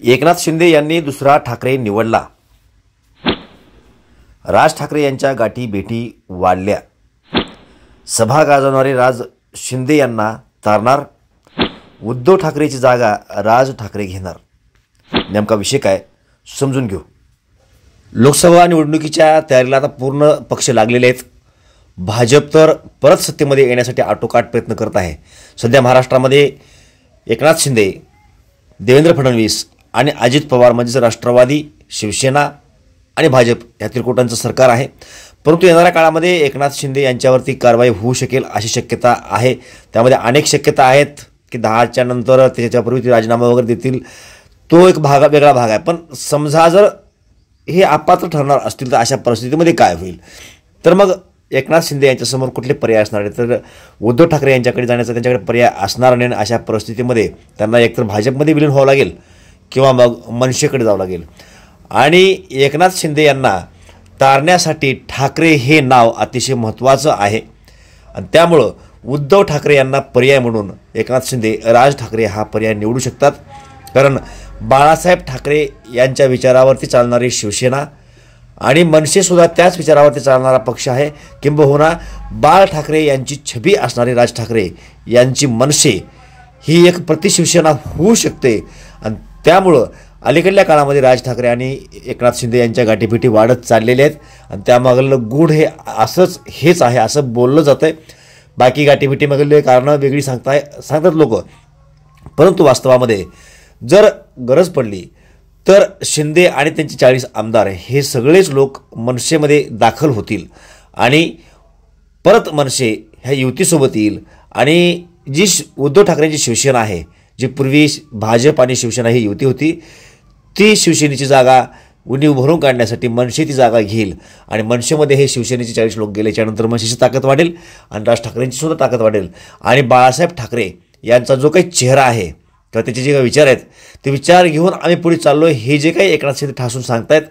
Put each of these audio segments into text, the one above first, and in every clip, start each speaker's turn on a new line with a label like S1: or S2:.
S1: एकनाथ शिंदे यांनी दुसरा ठाकरे निवडला. राज ठाकरे यांच्या गाठी भेटी वाढल्या. सभा गाजवणारे राज शिंदे यांना तारणार. उद्धव ठाकरेची जागा राज ठाकरे घेणार. नेमका विषय काय समजून घेऊ. लोकसभा निवडणुकीच्या तयारीला आता पूर्ण पक्ष लागलेले आहेत. भाजप तर परत सत्तेमध्ये येण्यासाठी आटोकाट प्रयत्न करत आहे. सध्या महाराष्ट्रामध्ये एकनाथ शिंदे, देवेंद्र फडणवीस आणि अजित पवार म्हणजेच राष्ट्रवादी, शिवसेना आणि भाजप या त्रिकुटांचं सरकार आहे. परंतु येणाऱ्या काळामध्ये एकनाथ शिंदे यांच्यावरती कारवाई होऊ शकेल अशी शक्यता आहे. त्यामध्ये अनेक शक्यता आहेत की 10च्या नंतर त्याच्यापूर्वी ते राजीनामा वगैरे देतील. तो एक वेगळा भाग आहे. पण समजा जर हे अपात्र ठरणार असतील तर अशा परिस्थितीमध्ये काय होईल. तर मग एकनाथ शिंदे यांच्यासमोर कुठले पर्याय असणार आहेत. तर उद्धव ठाकरे यांच्याकडे जाण्याचा त्यांच्याकडे पर्याय असणार नाही. अशा परिस्थितीमध्ये त्यांना एकतर भाजपमध्ये विलीन व्हावं लागेल किंवा मग मनसेकडे जावं लागेल. आणि एकनाथ शिंदे यांना तारण्यासाठी ठाकरे हे नाव अतिशय महत्त्वाचं आहे. आणि त्यामुळं उद्धव ठाकरे यांना पर्याय म्हणून एकनाथ शिंदे राज ठाकरे हा पर्याय निवडू शकतात. कारण बाळासाहेब ठाकरे यांच्या विचारावरती चालणारी शिवसेना आणि मनसेसुद्धा त्याच विचारावरती चालणारा पक्ष आहे. किंबहुना बाळ ठाकरे यांची छबी असणारे राज ठाकरे यांची मनसे ही एक प्रतिशिवसेना होऊ शकते. आणि त्यामुळं अलीकडल्या काळामध्ये राज ठाकरे आणि एकनाथ शिंदे यांच्या गाठीभेटी वाढत चाललेल्या आहेत. आणि त्यामागलं गूढ हे हेच आहे असं बोललं जातं आहे. बाकी गाठीभेटीमागली कारणं वेगळी सांगतात लोक. परंतु वास्तवामध्ये जर गरज पडली तर शिंदे आणि त्यांचे 40 आमदार हे सगळेच लोक मनसेमध्ये दाखल होतील आणि परत मनसे ह्या युतीसोबत येईल. आणि जी उद्धव ठाकरेंची शिवसेना आहे, जी पूर्वी भाजप आणि शिवसेना ही युती होती, ती शिवसेनेची जागा उणीव भरून काढण्यासाठी मनसे ती जागा घेईल. आणि मनसेमध्ये हे शिवसेनेचे 40 लोक गेल्याच्यानंतर मनसेची ताकद वाढेल आणि राज ठाकरेंची सुद्धा ताकद वाढेल. आणि बाळासाहेब ठाकरे यांचा जो काही चेहरा आहे किंवा त्याचे जे काही विचार आहेत ते विचार घेऊन आम्ही पुढे चाललो आहे हे जे काही एकनाथ शिंदे ठासून सांगतायत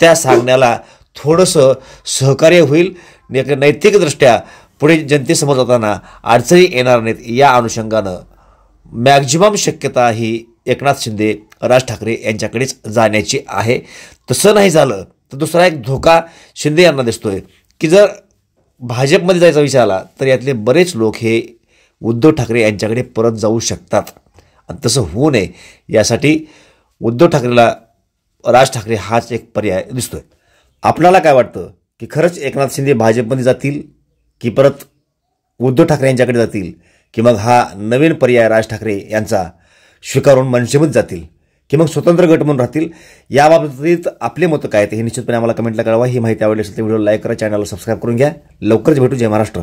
S1: त्या सांगण्याला थोडंसं सहकार्य होईल. नैतिकदृष्ट्या पुढे जनतेसमोर जाताना अडचणी येणार नाहीत या अनुषंगानं मॅक्झिमम शक्यता ही एकनाथ शिंदे, राज ठाकरे यांच्याकडेच जाण्याची आहे. तसं नाही झालं तर दुसरा एक धोका शिंदे यांना दिसतोय की जर भाजपमध्ये जायचा विचार आला तर यातले बरेच लोक हे उद्धव ठाकरे यांच्याकडे परत जाऊ शकतात. आणि तसं होऊ नये यासाठी उद्धव ठाकरेला राज ठाकरे हाच एक पर्याय दिसतोय. आपल्याला काय वाटतं की खरंच एकनाथ शिंदे भाजपमध्ये जातील की परत उद्धव ठाकरे यांच्याकडे जातील की मग हा नवीन पर्याय राज ठाकरे यांचा स्वीकारून मनसेमध्ये जातील की मग स्वतंत्र गट म्हणून राहतील. याबाबतीत आपले मतं काय ते हे निश्चितपणे आम्हाला कमेंटला कळवा. ही माहिती आवडली असेल तर व्हिडिओ लाईक करा, चॅनलला सबस्क्राईब करून घ्या. लवकरच भेटू. जय महाराष्ट्र.